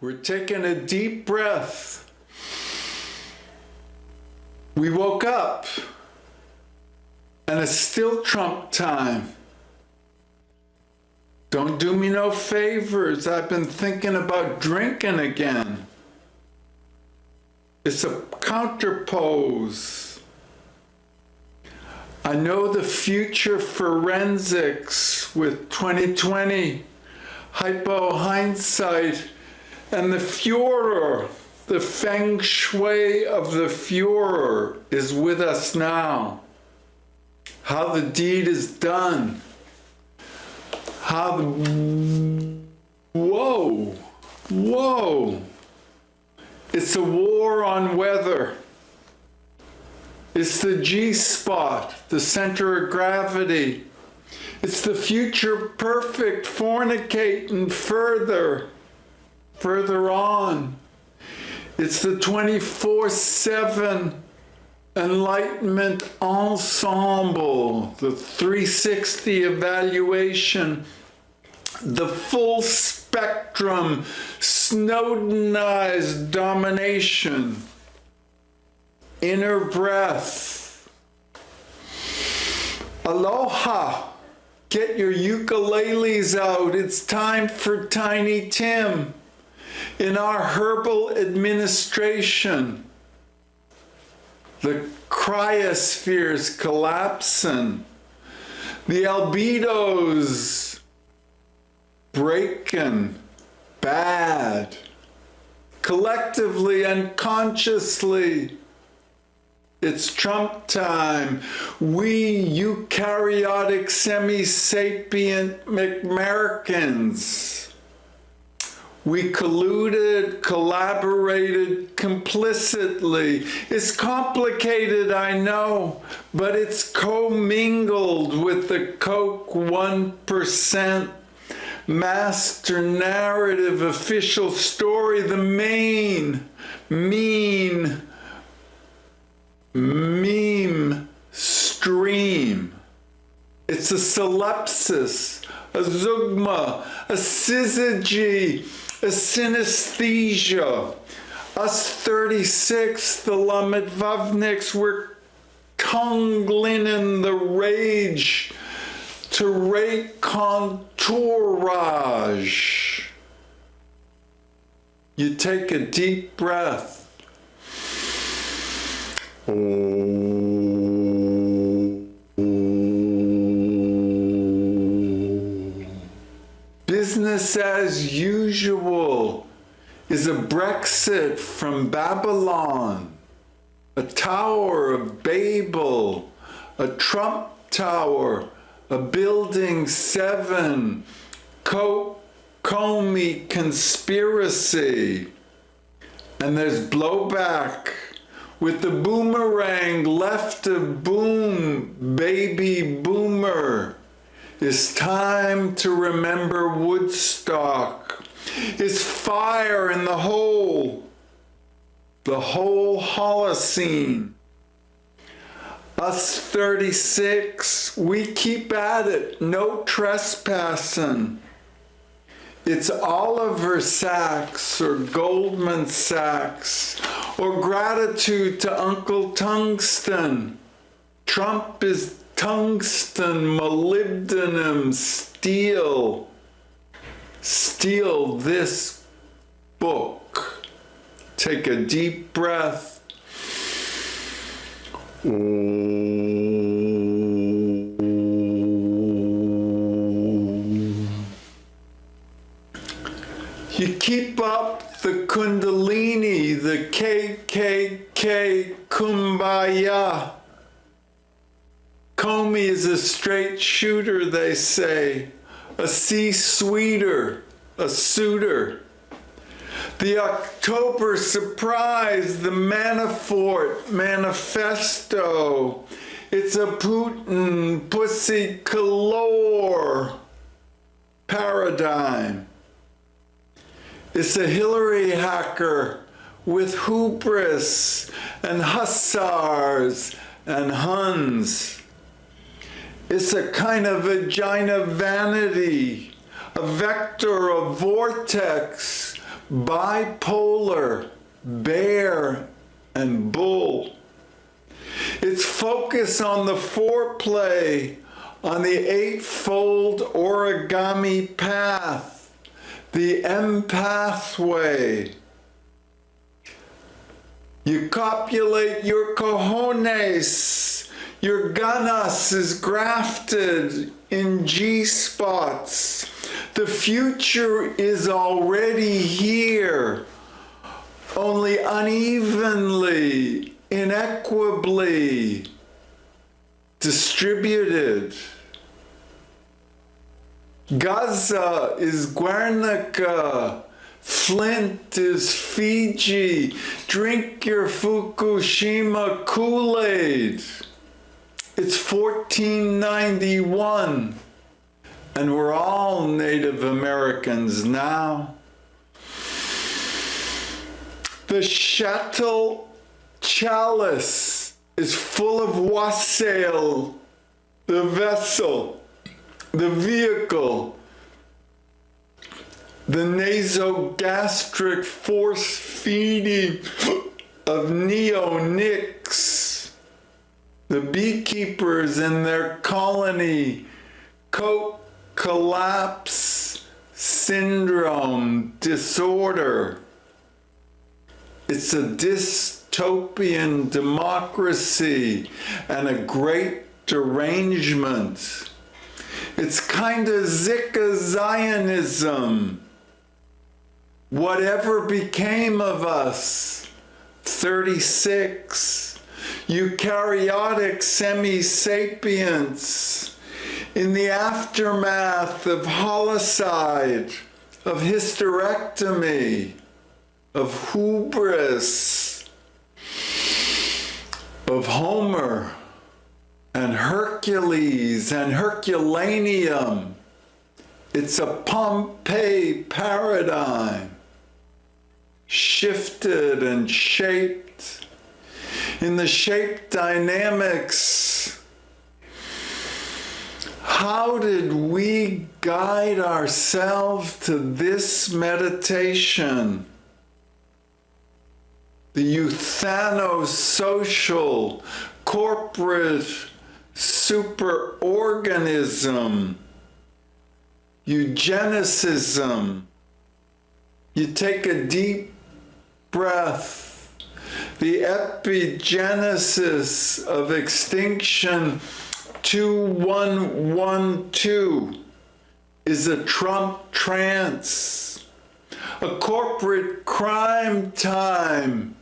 We're taking a deep breath. We woke up and it's still Trump time. Don't do me no favors. I've been thinking about drinking again. It's a counterpose. I know the future forensics with 2020, hypo hindsight, and the Führer, the feng shui of the Führer is with us now. How the deed is done. How the, whoa. It's a war on weather. It's the G-spot, the center of gravity. It's the future perfect fornicating further on. It's the 24/7 enlightenment ensemble, the 360 evaluation, the full spectrum Snowdenized domination, inner breath. Aloha, get your ukuleles out. It's time for Tiny Tim. In our herbal administration, the cryosphere's collapsing, the albedos breaking bad, collectively and consciously. It's Trump time. We eukaryotic semi-sapient Americans. We colluded, collaborated complicitly. It's complicated, I know, but it's commingled with the Coke 1%. Master narrative, official story, the main, mean, meme stream. It's a solipsis, a zeugma, a syzygy, a synesthesia. Us 36, the Lametvavniks, we're tongue-linen the rage to rate contourage. You take a deep breath. Business as usual is a Brexit from Babylon, a Tower of Babel, a Trump Tower, a Building 7, Comey conspiracy. And there's blowback with the boomerang left of boom, baby boomer. It's time to remember Woodstock. It's fire in the whole Holocene. Us 36, we keep at it, no trespassing. It's Oliver Sacks or Goldman Sachs or gratitude to Uncle Tungsten. Trump is tungsten, molybdenum, steel. Steal this book. Take a deep breath. You keep up the Kundalini, the KKK Kumbaya. Comey is a straight shooter, they say, a C-sweeter, a suitor. The October surprise, the Manafort manifesto. It's a Putin pussy galore paradigm. It's a Hillary hacker with hubris and hussars and Huns. It's a kind of vagina vanity, a vector, a vortex, bipolar, bear, and bull. It's focus on the foreplay, on the eightfold origami path, the M pathway. You copulate your cojones. Your ganas is grafted in G spots. The future is already here, only unevenly, inequably distributed. Gaza is Guernica. Flint is Fiji. Drink your Fukushima Kool-Aid. It's 1491, and we're all Native Americans now. The Chateau chalice is full of wassail, the vessel, the vehicle, the nasogastric force feeding of neonics, the beekeepers in their colony, coat collapse syndrome disorder. It's a dystopian democracy and a great derangement. It's kind of Zika Zionism. Whatever became of us? 36. Eukaryotic semi-sapients. In the aftermath of holocide, of hysterectomy, of hubris, of Homer, and Hercules and Herculaneum. It's a Pompeii paradigm, shifted and shaped. In the shape dynamics, how did we guide ourselves to this meditation? The euthano-social, corporate superorganism, eugenicism. You take a deep breath. The epigenesis of extinction 2112 is a Trump trance, a corporate crime time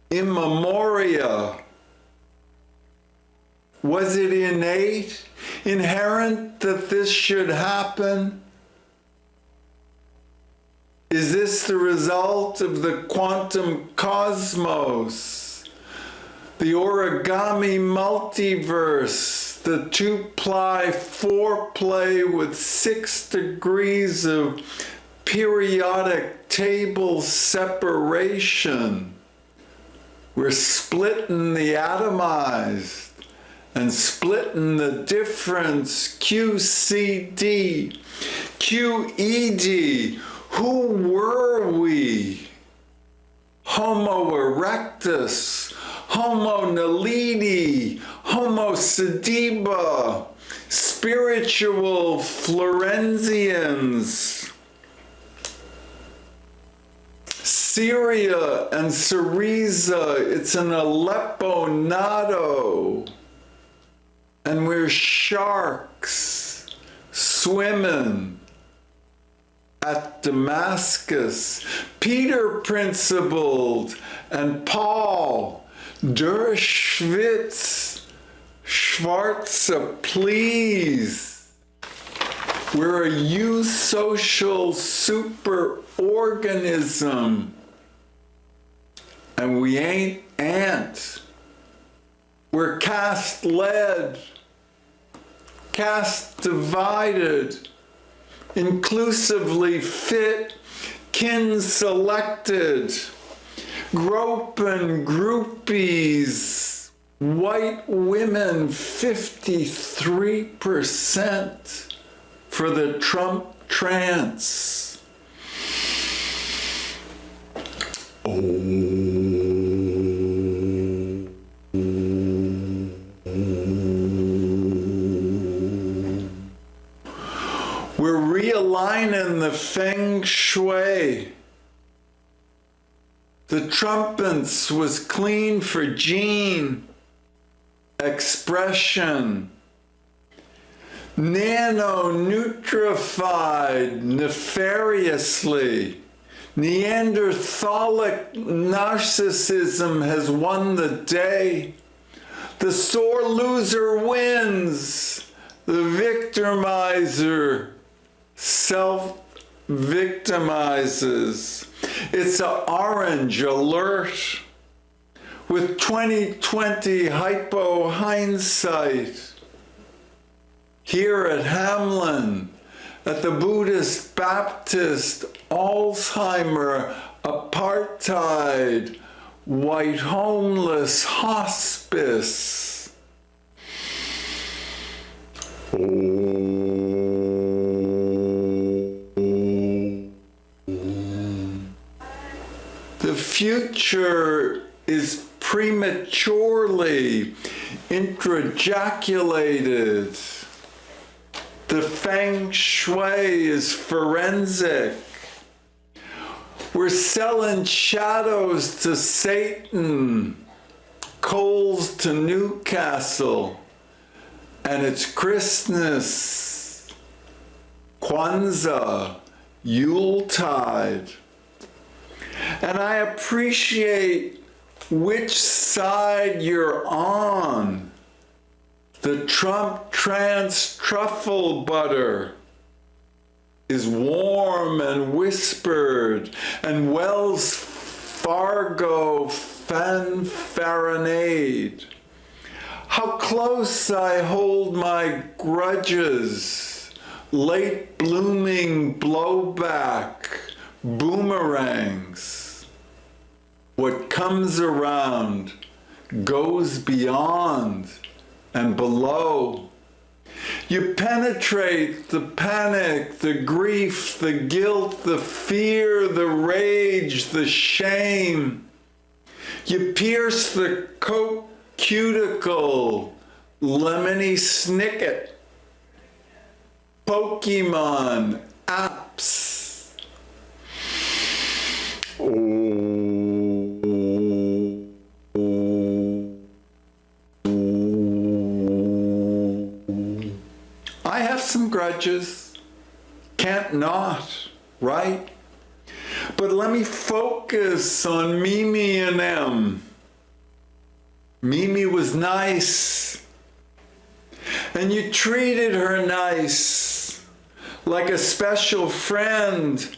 in memoria. Was it innate, inherent that this should happen? Is this the result of the quantum cosmos, the origami multiverse, the 2-ply, 4-play with 6 degrees of periodic table separation? We're splitting the atomized and splitting the difference, QCD, QED. Who were we? Homo erectus, Homo naledi, Homo sediba, spiritual Florenzians, Syria and Syriza, it's an Aleppo NATO, and we're sharks swimming at Damascus. Peter principled and Paul, Dershowitz, Schwarze, please. We're a eusocial superorganism, and we ain't ants. We're caste led, caste divided, inclusively fit, kin selected, groping groupies, white women 53% for the Trump trance. line in the feng shui. The trumpets was clean for gene, expression, nano-nutrified nefariously. Neanderthalic narcissism has won the day. The sore loser wins. The victimizer self-victimizes. It's an orange alert with 2020 hypo hindsight. Here at Hamlin, at the Buddhist, Baptist, Alzheimer, apartheid, white homeless hospice. The future is prematurely intrajaculated. The feng shui is forensic. We're selling shadows to Satan, coals to Newcastle, and it's Christmas, Kwanzaa, Yuletide. And I appreciate which side you're on. The Trump trans truffle butter is warm and whispered, and Wells Fargo fanfaronade. How close I hold my grudges, late blooming blowback, boomerangs. What comes around goes beyond and below. You penetrate the panic, the grief, the guilt, the fear, the rage, the shame. You pierce the coat cuticle, lemony snicket, Pokemon apps. I have some grudges, can't not, right? But let me focus on Mimi and M. Mimi was nice, and you treated her nice, like a special friend.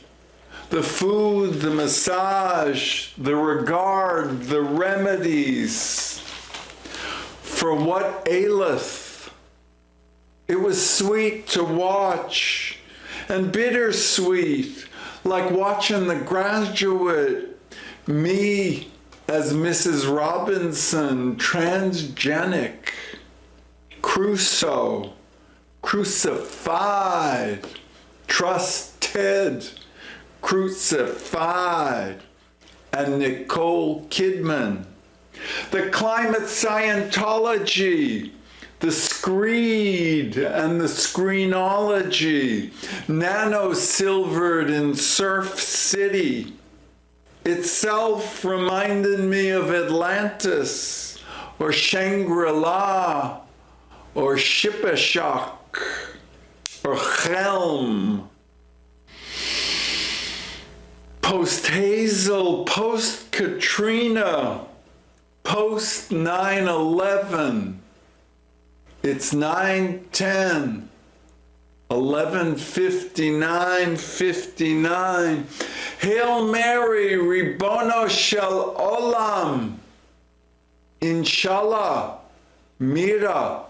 The food, the massage, the regard, the remedies. For what aileth? It was sweet to watch, and bittersweet, like watching The Graduate, me as Mrs. Robinson, transgenic, Crusoe, crucified, trusted, crucified, and Nicole Kidman. The climate Scientology, the screed and the screenology, nano-silvered in Surf City, itself reminded me of Atlantis, or Shangri-La, or Shippashock, or Helm. Post-Hazel, post-Katrina, post-9/11. It's 9/10, 11:59:59. Hail Mary, Ribono Shel Olam. Inshallah, Mira,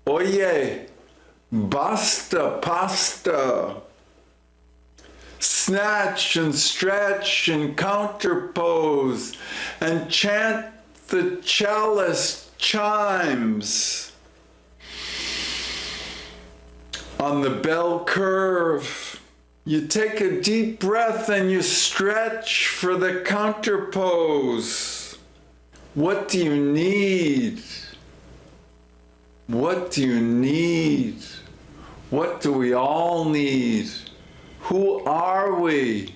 Oye, Basta, Pasta. Snatch and stretch and counterpose and chant the chalice chimes. On the bell curve, you take a deep breath and you stretch for the counterpose. What do you need? What do you need? What do we all need? Who are we?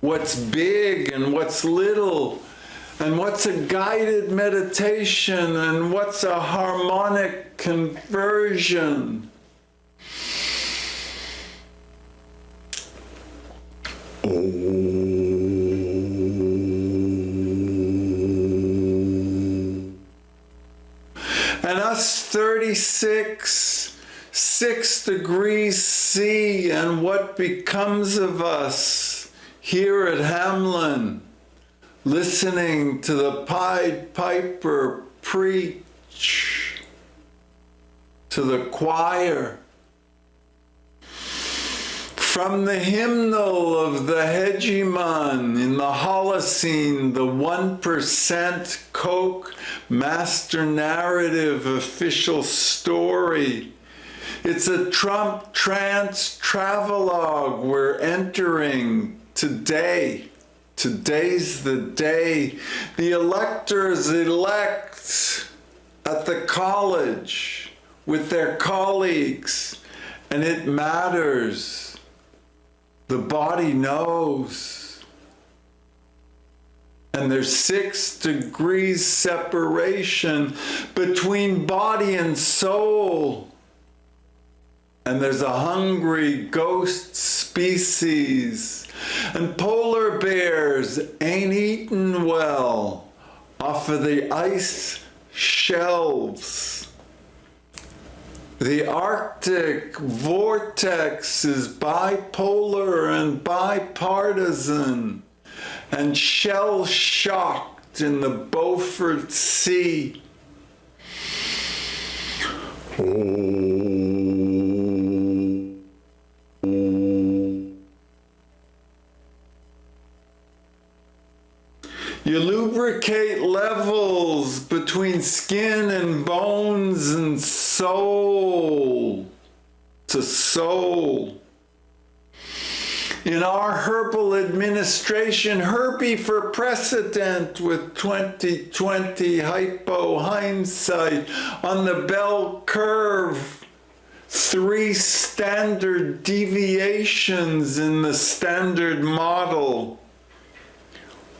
What's big and what's little? And what's a guided meditation? And what's a harmonic conversion? And us 36, 6 degrees C, and what becomes of us here at Hamlin, listening to the Pied Piper preach to the choir. From the hymnal of the hegemon in the Holocene, the 1% Coke master narrative official story. It's a Trump trance travelogue we're entering today. Today's the day. The electors elect at the college with their colleagues, and it matters. The body knows. And there's 6 degrees separation between body and soul. And there's a hungry ghost species. And polar bears ain't eaten well off of the ice shelves. The Arctic vortex is bipolar and bipartisan and shell-shocked in the Beaufort Sea. You lubricate levels between skin and bones and soul to soul. In our herbal administration, Herbie for precedent with 2020 hypo hindsight on the bell curve. 3 standard deviations in the standard model.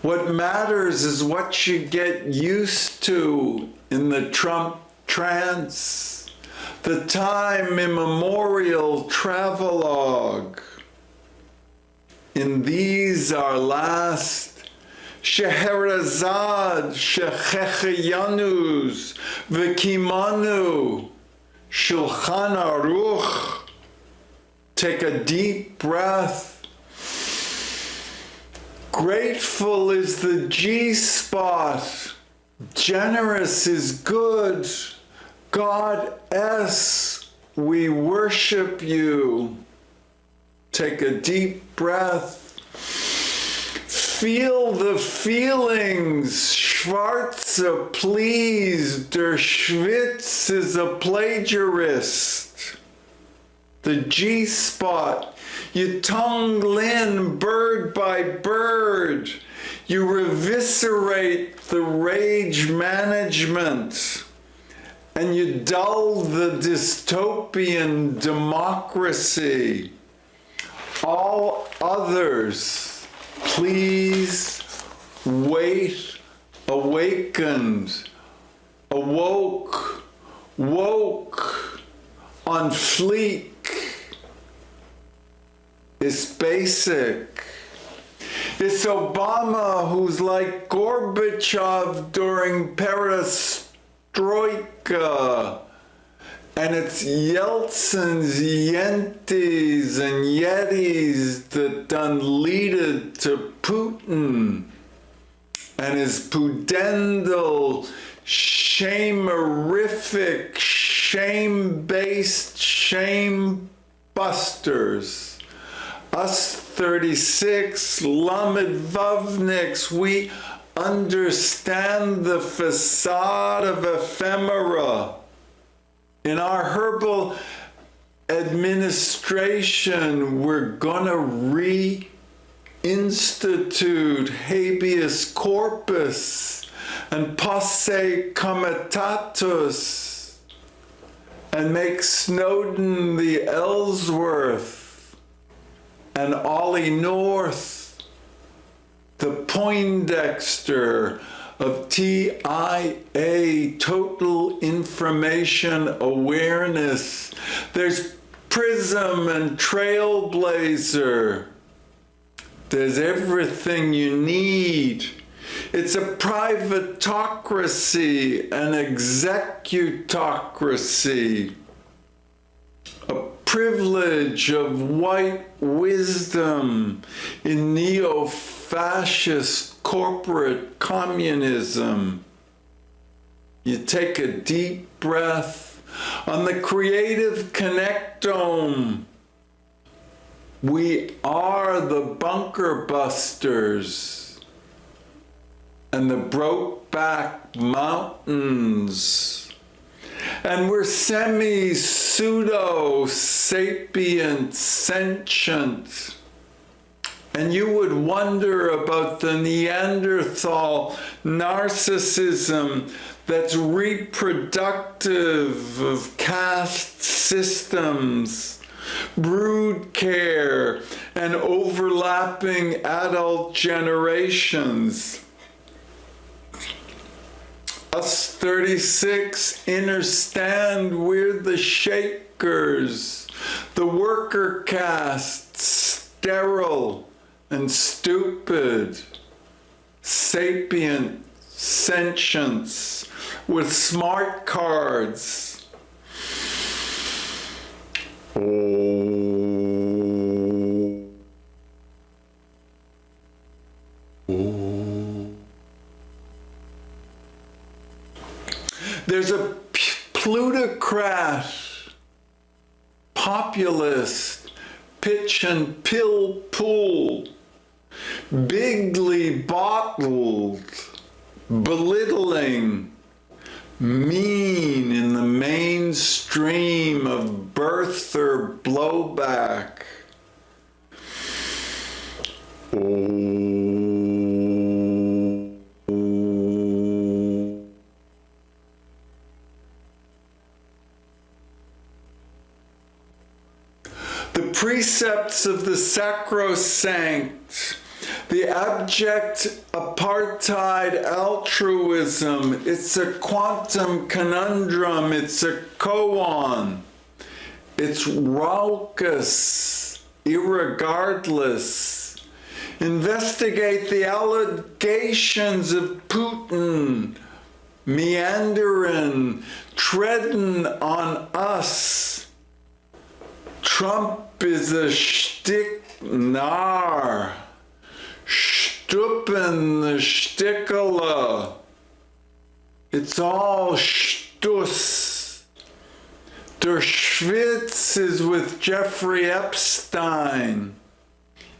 What matters is what you get used to in the Trump trance, the time immemorial travelogue. In these our last Scheherazade, Shechechayanus, V'kimanu, Shulchan Aruch. Take a deep breath. Grateful is the G-spot. Generous is good. God-S, we worship you. Take a deep breath. Feel the feelings. Schwarze, please. Der Schwitz is a plagiarist. The G-spot. You tongue Lin bird by bird. You reviscerate the rage management. And you dull the dystopian democracy. All others, please wait, awakened, awoke, woke, on fleek. It's basic. It's Obama who's like Gorbachev during perestroika. And it's Yeltsin's Yenties and Yetis that done leaded to Putin. And his pudendal, shame-erific, shame-based shame busters. Us 36 Lamed Vavniks, we understand the facade of ephemera. In our herbal administration, we're gonna reinstitute habeas corpus and posse comitatus and make Snowden the Ellsworth and Ollie North, the Poindexter of TIA, Total Information Awareness. There's Prism and Trailblazer. There's everything you need. It's a privatocracy, an executocracy, a privilege of white wisdom in neo-fascist corporate communism. You take a deep breath on the Creative Connectome. We are the bunker busters and the Brokeback Mountains. And we're semi-pseudo-sapient sentient. And you would wonder about the Neanderthal narcissism that's reproductive of caste systems, brood care, and overlapping adult generations. Us 36 understand we're the Shakers, the worker caste, sterile and stupid, sapient sentience with smart cards. There's a plutocrat, populist, pitch and pill pool, bigly bottled, belittling, mean in the mainstream of birther blowback. The precepts of the sacrosanct, the abject apartheid altruism, it's a quantum conundrum, it's a koan, it's raucous, irregardless. Investigate the allegations of Putin, meandering, treading on us. Trump is a shtick nar. Stuppen the Stickler. It's all shtuss. Der Schwitz is with Jeffrey Epstein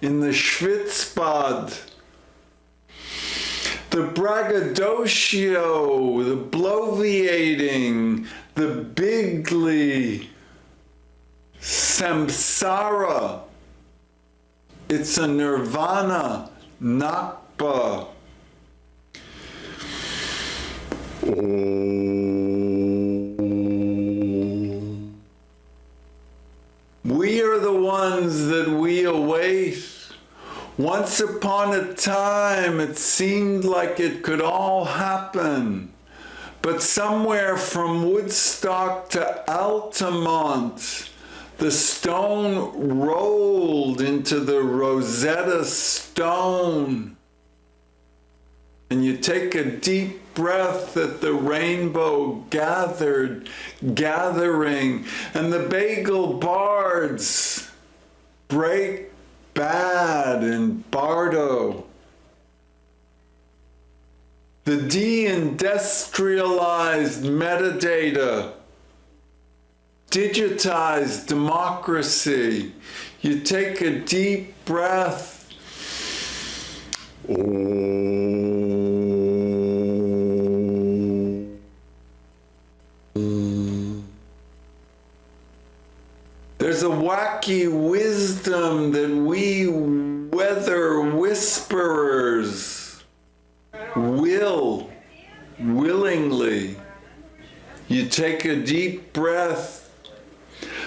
in the Schwitzbad. The braggadocio, the bloviating, the bigly, samsara. It's a nirvana. Nakba. We are the ones that we await. Once upon a time, it seemed like it could all happen. But somewhere from Woodstock to Altamont, the stone rolled into the Rosetta Stone. And you take a deep breath at the rainbow gathering, and the bagel bards break bad in Bardo. The deindustrialized metadata, digitized democracy. You take a deep breath. There's a wacky wisdom that we weather whisperers willingly. You take a deep breath.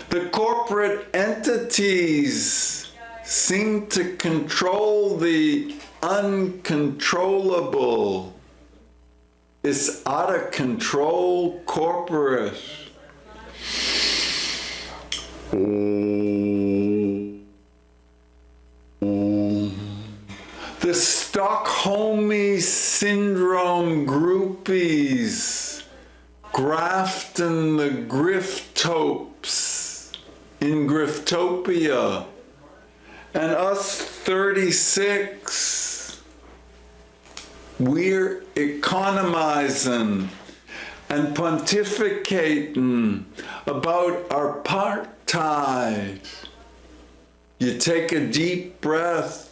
The corporate entities seem to control the uncontrollable. It's out of control corporate. The Stockholm Syndrome groupies, grafting the grifttopes in Griftopia, and us 36, we're economizing and pontificating about our apartheid. You take a deep breath.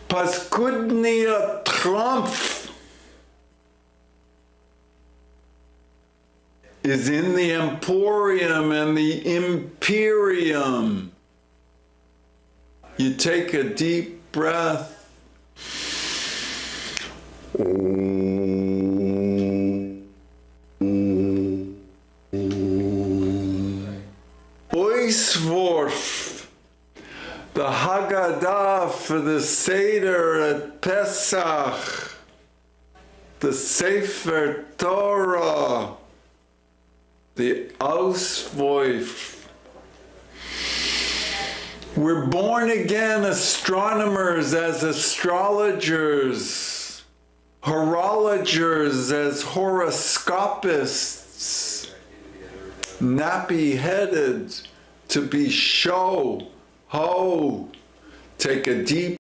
Paskudnia Trump is in the Emporium and the Imperium. You take a deep breath. Oisvorf, the Haggadah for the Seder at Pesach, the Sefer Torah, the Auswurf. We're born again astronomers as astrologers, horologers as horoscopists, nappy-headed to be show, ho, take a deep